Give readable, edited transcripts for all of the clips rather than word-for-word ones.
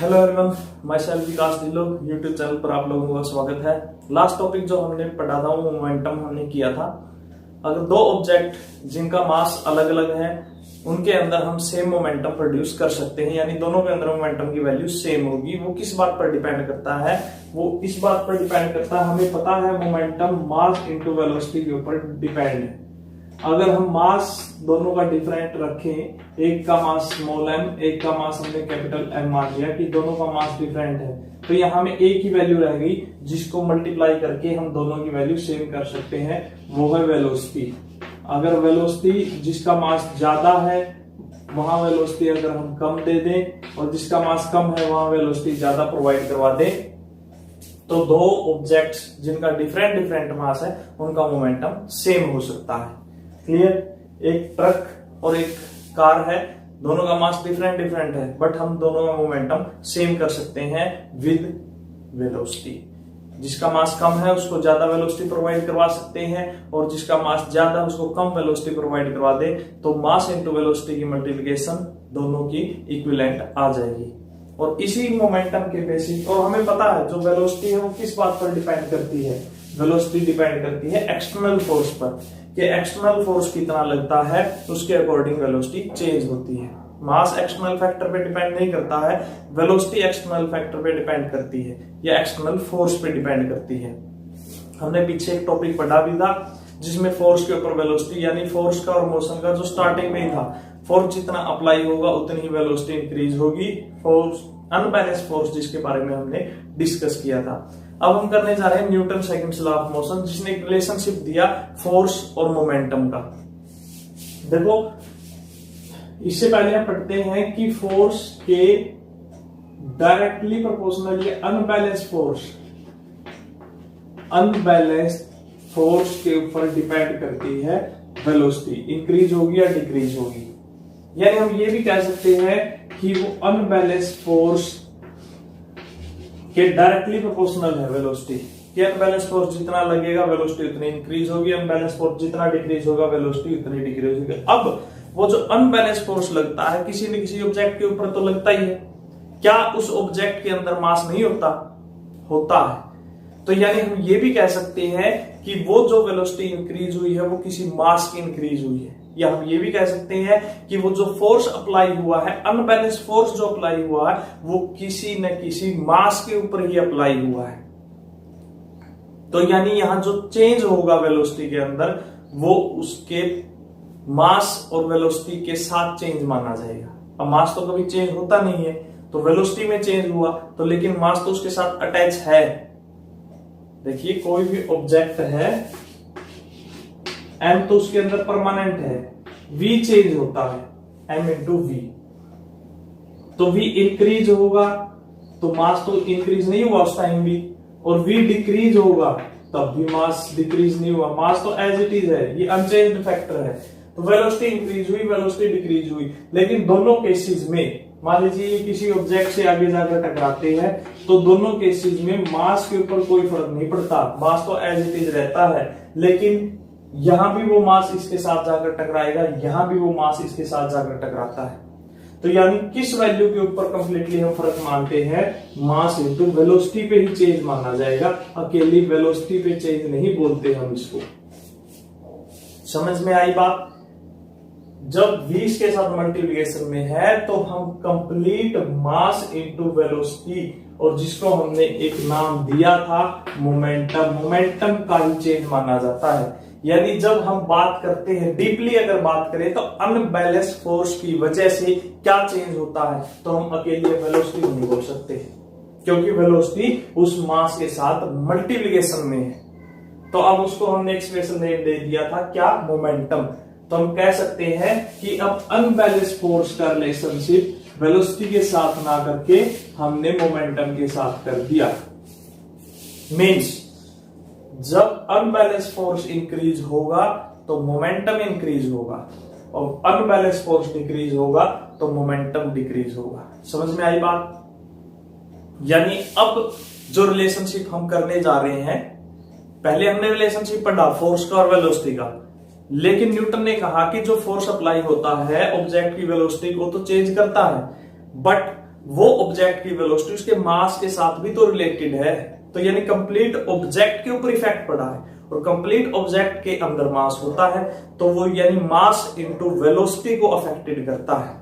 Hello everyone, my self Vikas Dhillon YouTube channel पर आप लोगों का स्वागत है। लास्ट टॉपिक जो हमने पढ़ा था वो मोमेंटम हमने किया था। अगर दो ऑब्जेक्ट जिनका मास अलग अलग है उनके अंदर हम सेम मोमेंटम प्रोड्यूस कर सकते हैं, यानी दोनों के अंदर मोमेंटम की वैल्यू सेम होगी। वो किस बात पर डिपेंड करता है? वो इस बात पर डिपेंड करता है, हमें पता है मोमेंटम मास इनटू वेलोसिटी के ऊपर डिपेंड है। अगर हम मास दोनों का डिफरेंट रखें, एक का मास स्मॉल m, एक का मास हमने कैपिटल M मान लिया कि दोनों का मास डिफरेंट है, तो यहाँ में एक ही वैल्यू रह गई जिसको मल्टीप्लाई करके हम दोनों की वैल्यू सेम कर सकते हैं, वो है वेलोसिटी। अगर वेलोसिटी जिसका मास ज्यादा है वहां वेलोसिटी अगर हम कम दे दें और जिसका मास कम है वहां वेलोसिटी ज्यादा प्रोवाइड करवा दें, तो दो ऑब्जेक्ट्स जिनका डिफरेंट डिफरेंट मास है उनका मोमेंटम सेम हो सकता है। क्लियर? एक ट्रक और एक कार है, दोनों का मास डिफरेंट डिफरेंट है, बट हम दोनों का मोमेंटम सेम कर सकते हैं विद वेलोसिटी। जिसका मास कम है उसको ज्यादा वेलोसिटी प्रोवाइड करवा सकते हैं और जिसका मास ज्यादा है उसको कम वेलोसिटी प्रोवाइड करवा दे, तो मास इनटू वेलोसिटी की मल्टीप्लिकेशन दोनों की इक्विवेलेंट आ जाएगी। और इसी मोमेंटम के बेसिस, और हमें पता है जो वेलोसिटी है वो किस बात पर डिपेंड करती है? वेलोसिटी डिपेंड करती है एक्सटर्नल फोर्स पर, कि एक्सटर्नल फोर्स कितना लगता है उसके अकॉर्डिंग वेलोसिटी चेंज होती है। मास एक्सटर्नल फैक्टर पे डिपेंड नहीं करता है, वेलोसिटी एक्सटर्नल फैक्टर पे डिपेंड करती है या एक्सटर्नल फोर्स पे डिपेंड करती है। हमने पीछे एक टॉपिक पढ़ा भी था जिसमें फोर्स के ऊपर वेलोसिटी, यानी फोर्स का और मोशन का जो स्टार्टिंग में ही था, फोर्स जितना अप्लाई होगा उतनी ही वेलोसिटी इंक्रीज होगी। फोर्स अनबैलेंस फोर्स जिसके बारे में हमने डिस्कस किया था। अब हम करने जा रहे हैं Newton second law of motion, जिसने एक रिलेशनशिप दिया फोर्स और मोमेंटम का। देखो, इससे पहले हम पढ़ते हैं कि फोर्स के डायरेक्टली प्रोपोर्शनली अनबैलेंस्ड फोर्स के ऊपर डिपेंड करती है वेलोसिटी, इंक्रीज होगी या डिक्रीज होगी। यानी हम ये भी कह सकते हैं कि वो अनबैलेंस्ड फोर्स के डायरेक्टली प्रोपोर्शनल है वेलोसिटी, कि अनबैलेंस फोर्स जितना लगेगा वेलोसिटी उतनी इंक्रीज होगी, अनबैलेंस फोर्स जितना डिक्रीज होगा वेलोसिटी उतनी डिक्रीज होगी। अब वो जो अनबैलेंस फोर्स लगता है किसी न किसी ऑब्जेक्ट के ऊपर तो लगता ही है, क्या उस ऑब्जेक्ट के अंदर मास नहीं होता है। तो यानी हम ये भी कह सकते हैं कि वो जो वेलोसिटी इंक्रीज हुई है वो किसी मास की इंक्रीज हुई है, या हम ये भी कह सकते हैं कि वो जो फोर्स अप्लाई हुआ है, अनबैलेंस फोर्स जो अप्लाई हुआ है, वो किसी न किसी मास के ऊपर ही अप्लाई हुआ है। तो यानी यहां जो चेंज होगा वेलोसिटी के अंदर वो उसके मास और वेलोसिटी के साथ चेंज माना जाएगा। अब मास तो कभी चेंज होता नहीं है, तो वेलोसिटी में चेंज हुआ तो, लेकिन मास तो उसके साथ अटैच है। देखिए, कोई भी ऑब्जेक्ट है m तो उसके अंदर परमानेंट है, v चेंज होता है m इंटू वी, तो v इंक्रीज होगा तो मास तो इंक्रीज नहीं हुआ उस टाइम भी, और v डिक्रीज होगा तब भी मास डिक्रीज नहीं हुआ, मास तो एज इट इज है, ये अनचेंज्ड फैक्टर है। तो वेलोसिटी इंक्रीज हुई, वेलोसिटी डिक्रीज हुई, लेकिन दोनों केसेस में मान लीजिए किसी ऑब्जेक्ट से आगे जाकर टकराते हैं तो दोनों केसेस में मास के ऊपर कोई फर्क नहीं पड़ता, मास तो एज इट इज रहता है, लेकिन यहां भी वो मास इसके साथ जाकर टकराएगा, यहां भी वो मास इसके साथ जाकर टकराता है। तो यानी किस वैल्यू के ऊपर कंप्लीटली हम फर्क मानते हैं? मास इनटू वेलोसिटी पे ही चेंज माना जाएगा, अकेली वेलोसिटी पे चेंज नहीं बोलते हम इसको। समझ में आई बात? जब v के साथ मल्टीप्लिकेशन में है तो हम कंप्लीट मास इनटू वेलोसिटी, और जिसको हमने एक नाम दिया था मोमेंटम का ही चेंज माना जाता है। यानी जब हम बात करते हैं डीपली, अगर बात करें तो अनबैलेंस फोर्स की वजह से क्या चेंज होता है, तो हम अकेले वेलोसिटी नहीं बोल सकते, क्योंकि वेलोसिटी उस मास के साथ मल्टीप्लिकेशन में है। तो अब उसको हमने एक स्पेशल नेम दे दिया था, क्या? मोमेंटम। तो हम कह सकते हैं कि अब अनबैलेंस फोर्स का रिलेशनशिप वेलोसिटी के साथ ना करके हमने मोमेंटम के साथ कर दिया। मींस जब अनबैलेंस फोर्स इंक्रीज होगा तो मोमेंटम इंक्रीज होगा, और अनबैलेंस फोर्स डिक्रीज होगा तो मोमेंटम डिक्रीज होगा। समझ में आई बात? यानी अब जो रिलेशनशिप हम करने जा रहे हैं, पहले हमने रिलेशनशिप पढ़ा फोर्स का और वेलोसिटी का, लेकिन न्यूटन ने कहा कि जो फोर्स अप्लाई होता है ऑब्जेक्ट की वेलोसिटी को तो चेंज करता है, बट वो ऑब्जेक्ट की वेलोसिटी उसके मास के साथ भी तो रिलेटेड है। तो यानी कंप्लीट ऑब्जेक्ट के ऊपर इफेक्ट पड़ा है, और कंप्लीट ऑब्जेक्ट के अंदर मास होता है, तो वो यानी मास इनटू वेलोसिटी को अफेक्टेड करता है।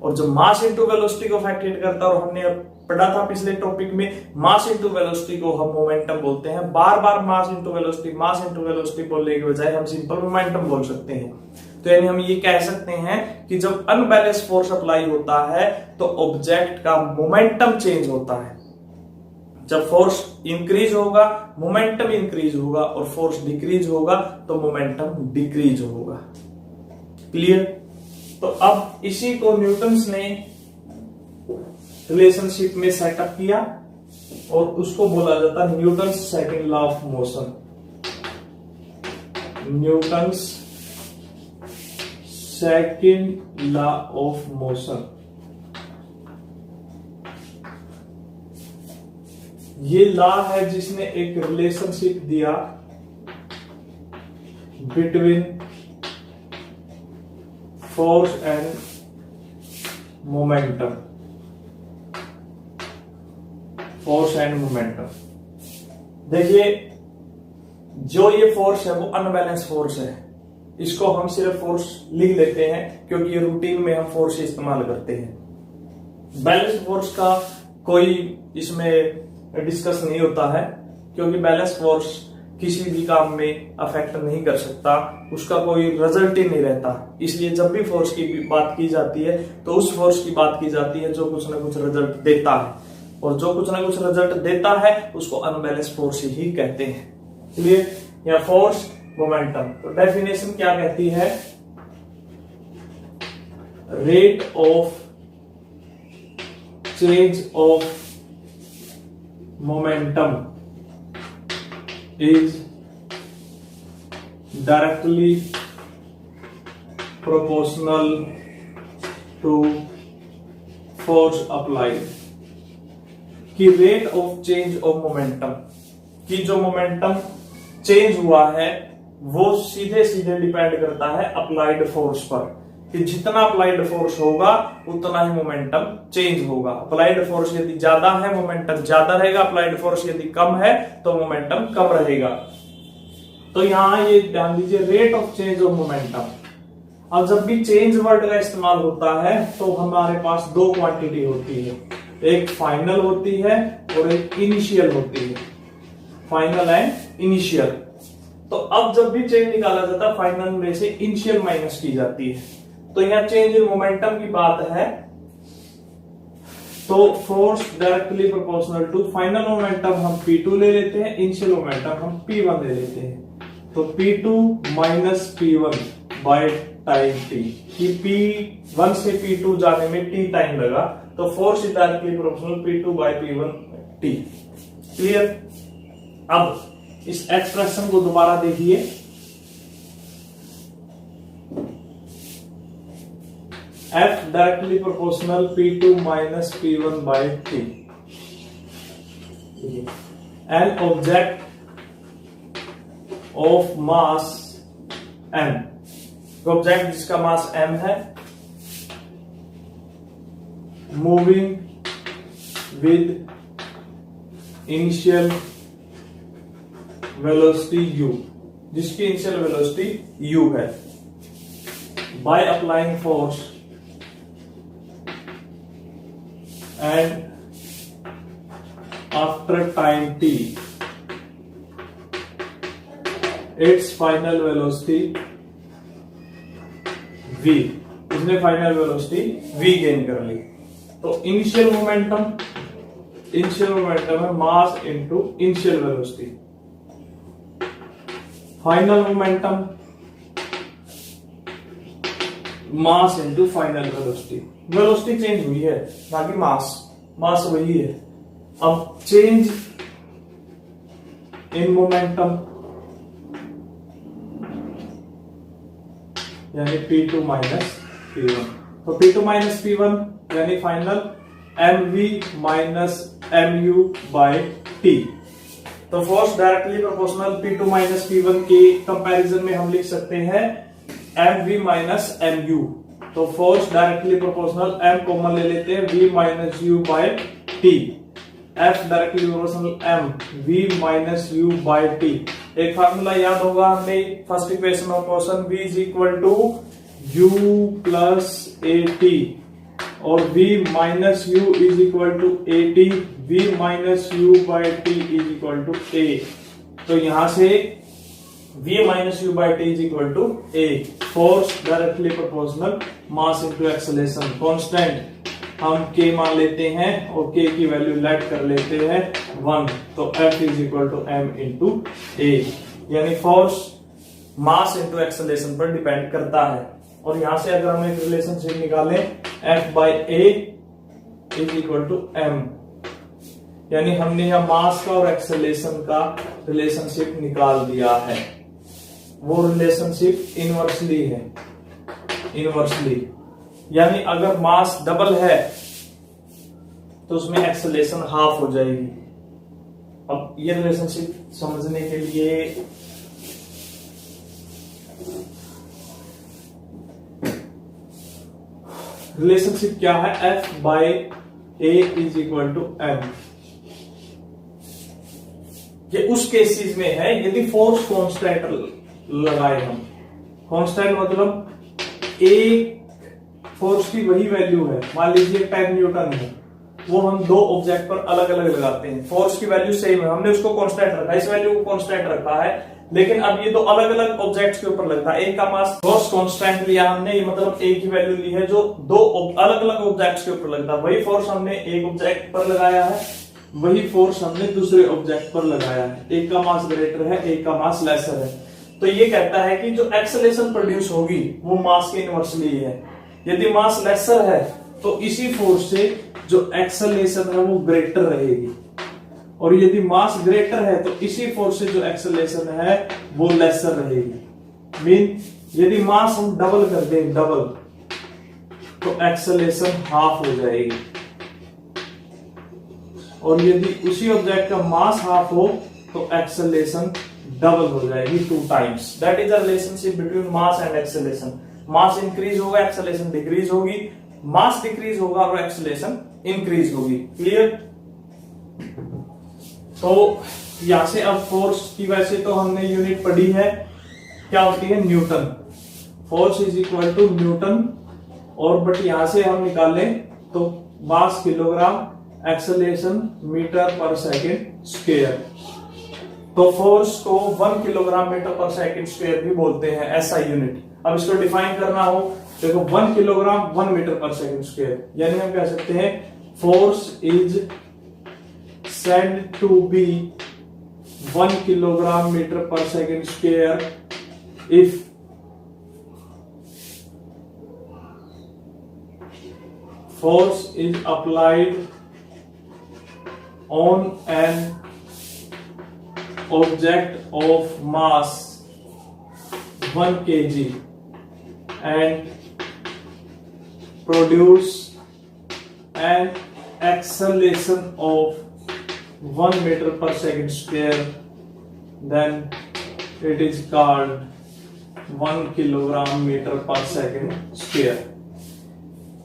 और जब मास इनटू वेलोसिटी को अफेक्टेड करता है, और हमने पढ़ा था पिछले टॉपिक में, मास इनटू वेलोसिटी को हम मोमेंटम बोलते हैं। बार बार मास इनटू वेलोसिटी बोलने के बजाय हम सिंपल मोमेंटम बोल सकते हैं। तो यानी हम ये कह सकते हैं कि जब अनबैलेंस फोर्स अप्लाई होता है तो ऑब्जेक्ट का मोमेंटम चेंज होता है। जब फोर्स इंक्रीज होगा मोमेंटम इंक्रीज होगा, और फोर्स डिक्रीज होगा तो मोमेंटम डिक्रीज होगा। क्लियर? तो अब इसी को न्यूटन्स ने रिलेशनशिप में सेटअप किया, और उसको बोला जाता है Newton's second law of motion. Newton's second law of motion, ये लॉ है जिसने एक रिलेशनशिप दिया between force and momentum. Force and momentum, देखिए जो ये फोर्स है वो अनबैलेंस फोर्स है। इसको हम सिर्फ फोर्स लिख लेते हैं क्योंकि ये रूटीन में हम फोर्स इस्तेमाल करते हैं। बैलेंस फोर्स का कोई इसमें डिस्कस नहीं होता है, क्योंकि बैलेंस फोर्स किसी भी काम में अफेक्ट नहीं कर सकता, उसका कोई रिजल्ट ही नहीं रहता। इसलिए जब भी फोर्स की बात की जाती है तो उस फोर्स की बात की जाती है जो कुछ ना कुछ रिजल्ट देता है, और जो कुछ ना कुछ रिजल्ट देता है उसको अनबैलेंस फोर्स ही कहते हैं। इसलिए या फोर्स मोमेंटम, तो डेफिनेशन क्या कहती है? Rate of change of momentum is directly proportional to force applied। कि rate of change of momentum, कि जो मोमेंटम चेंज हुआ है वो सीधे सीधे डिपेंड करता है अप्लाइड फोर्स पर, कि जितना अप्लाइड फोर्स होगा उतना ही मोमेंटम चेंज होगा। अप्लाइड फोर्स यदि ज्यादा है मोमेंटम ज्यादा रहेगा, अप्लाइड फोर्स यदि कम है तो मोमेंटम कम रहेगा। तो यहां ये ध्यान दीजिए, rate of change of momentum. अब जब भी चेंज वर्ड का इस्तेमाल होता है तो हमारे पास दो क्वांटिटी होती है, एक फाइनल होती है और एक इनिशियल होती है। Final and initial. तो अब जब भी चेंज निकाला जाता है फाइनल में से इनिशियल माइनस की जाती है। तो यहां चेंज इन मोमेंटम की बात है, तो force directly proportional to final momentum हम P2 ले लेते हैं, इनिशियल मोमेंटम हम P1 ले लेते हैं। तो P2 minus P1 by time t, कि P1 से P2 जाने में t टाइम लगा, तो force is directly proportional P2 by P1 t। Clear? अब इस एक्सप्रेशन को दोबारा देखिए, F directly proportional P2 minus P1 by T। An object of mass M, object जिसका मास M है, moving with initial velocity u, जिसकी इनिशियल वेलोसिटी u है, by applying force and after time t its final velocity v, इसने final velocity v gain कर ली। तो initial momentum है mass into initial velocity, final momentum mass into final velocity. Velocity change हुई है बाकी मास वही है। अब चेंज इन मोमेंटम यानी P2 माइनस P1, तो P2 माइनस P1 यानी final mv minus mu by t। तो force directly proportional P2 minus P1 के कंपैरिजन में हम लिख सकते हैं mv माइनस mu। तो force directly proportional m common ले लेते हैं v minus U by T. F directly proportional m v minus U by T. एक फार्मूला याद होगा हमने first equation of motion v is equal to u plus A T और v minus you is equal to A T, v minus U by T is equal to A. तो यहां से v minus U by T is equal to A. Force directly proportional mass into acceleration. Constant हम k मान लेते हैं और k की value late कर लेते हैं 1, तो F is equal to m into A. यानी फोर्स मास इनटू एक्सेलरेशन पर डिपेंड करता है। और यहां से अगर हम एक रिलेशनशिप निकालें F by A is equal to m, यानी हमने यहां मास का और एक्सेलरेशन का रिलेशनशिप निकाल दिया है। वो रिलेशनशिप इनवर्सली है, इनवर्सली, यानी अगर मास डबल है तो उसमें एक्सेलरेशन हाफ हो जाएगी। अब ये रिलेशनशिप समझने के लिए रिलेशनशिप क्या है, F by A is equal to m। ये उस केसेस में है यदि फोर्स कांस्टेंट लगाए हम। कांस्टेंट मतलब एक फोर्स की वही वैल्यू है, मान लीजिए 10 न्यूटन है, वो हम दो ऑब्जेक्ट पर अलग अलग लगाते हैं, फोर्स की वैल्यू सेम है, हमने उसको कांस्टेंट रखा, इस वैल्यू को कांस्टेंट रखा है, लेकिन अब ये दो अलग अलग ऑब्जेक्ट्स के ऊपर लगता है। एक का मास फोर्स कांस्टेंट लिया हमने, ये मतलब एक ही वैल्यू ली है जो दो अलग अलग ऑब्जेक्ट्स के ऊपर लगता है। वही फोर्स हमने एक ऑब्जेक्ट पर लगाया है, वही फोर्स हमने दूसरे ऑब्जेक्ट पर लगाया है। एक का मास ग्रेटर है, एक का मास लेसर है। तो ये कहता है कि जो एक्सेलरेशन प्रोड्यूस होगी वो मास के इनवर्सली है। यदि मास लेसर है तो इसी फोर्स से जो एक्सेलरेशन है वो ग्रेटर रहेगी, और यदि मास ग्रेटर है तो इसी फोर्स से जो एक्सेलरेशन है वो लेसर रहेगी। मीन यदि मास हम डबल कर दें, डबल, तो एक्सेलरेशन हाफ हो जाएगी, और यदि उसी ऑब्जेक्ट का मास हाफ हो तो एक्सेलरेशन डबल हो जाएगी, 2 times. That is the relationship between mass and acceleration. Mass increase होगा, एक्सेलरेशन डिक्रीज होगी, मास डिक्रीज होगा और एक्सेलरेशन इंक्रीज होगी। क्लियर? तो यहां से अब फोर्स की वैसे तो हमने यूनिट पढ़ी है, क्या होती है, newton. Force is equal to newton, और बट यहां से हम निकालें तो mass kilogram, acceleration metre per second square. तो फोर्स को 1 kilogram metre per second square भी बोलते हैं, ऐसा यूनिट। अब इसको डिफाइन करना हो, देखो 1 kilogram 1 metre per second square, यानी हम कह सकते हैं force is said to be 1 kilogram meter per second square if force is applied on an object of mass 1 kg and produce an acceleration of 1 meter per second square, then it is called 1 kilogram meter per second square।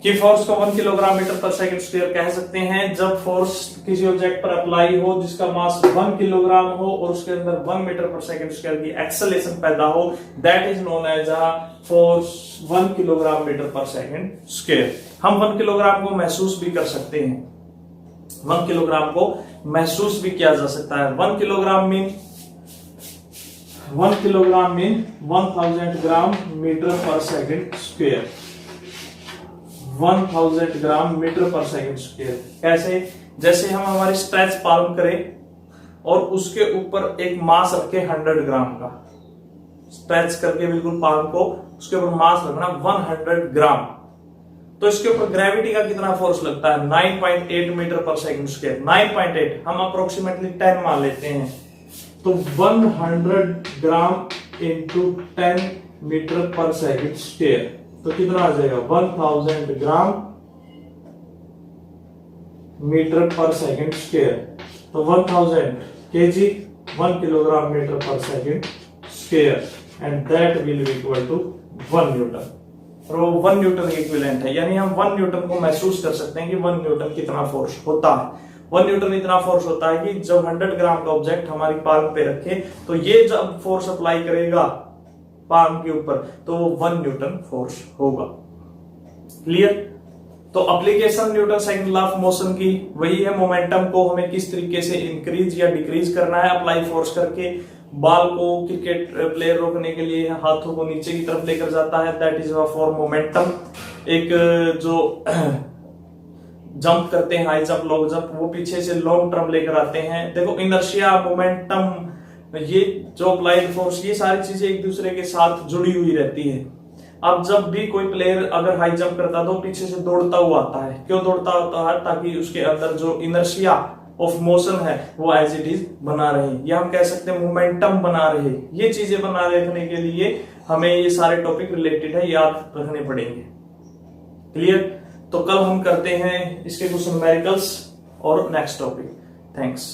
कि force को 1 kilogram metre per second square कह सकते हैं जब force किसी object पर apply हो जिसका मास 1 किलोग्राम हो और उसके अंदर 1 मीटर पर सेकंड स्क्वायर की एक्सेलरेशन पैदा हो। That is known as a force 1 kilogram metre per second square. हम 1 किलोग्राम को महसूस भी कर सकते हैं, 1 किलोग्राम को महसूस भी किया जा सकता है। 1 kilogram mean 1000 gram metre per second square. 1000 gram metre per second square कैसे? जैसे हम हमारी स्ट्रेच पाल्म करें और उसके ऊपर एक मास रखे 100 ग्राम का, स्ट्रेच करके बिल्कुल पाल्म को उसके ऊपर मास रखना 100 ग्राम, तो इसके ऊपर ग्रेविटी का कितना फोर्स लगता है? 9.8 मीटर पर सेकंड स्क्वायर। 9.8 हम अप्रोक्सीमेटली 10 मान लेते हैं, तो 100 gram into 10 metre per second square, तो कितना आ जाएगा? 1000 gram metre per second square. तो 1000 kg 1 kilogram metre per second square, and that will be equal to 1 newton. और वो 1 न्यूटन इक्विवेलेंट है, यानी हम 1 न्यूटन को महसूस कर सकते हैं कि 1 न्यूटन कितना फोर्स होता है। 1 न्यूटन इतना फोर्स होता है कि जब 100 ग्राम का ऑब्जेक्ट हमारी पाल्म पे रखे तो ये जब फोर्स अप्लाई करेगा पाल्म के ऊपर तो वो 1 न्यूटन फोर्स होगा। क्लियर? तो application Newton second law of motion की वही है, मोमेंटम को हमें किस तरीके से इंक्रीज या डिक्रीज करना है अप्लाई फोर्स करके। बॉल को क्रिकेट प्लेयर रोकने के लिए हाथों को नीचे की तरफ लेकर जाता है, दैट इज फॉर मोमेंटम। एक जो जंप करते हैं, हाई जंप, लॉन्ग जंप, वो पीछे से लॉन्ग टर्म लेकर आते हैं। देखो इनर्शिया, मोमेंटम, ये जो अप्लाइड फोर्स, ये सारी चीजें एक दूसरे के साथ जुड़ी हुई रहती है। अब जब भी कोई प्लेयर अगर हाई जंप करता है तो पीछे से दौड़ता हुआ आता है। क्यों दौड़ता होता है? ताकि उसके अंदर जो इनर्शिया ऑफ मोशन है वो एज इट इज बना रहे, या हम कह सकते हैं मोमेंटम बना रहे। ये चीजें बना रखने के लिए हमें ये सारे टॉपिक रिलेटेड है, याद रखने पड़ेंगे। क्लियर? तो कल हम करते हैं इसके कुछ न्यूमेरिकल्स और नेक्स्ट टॉपिक। थैंक्स।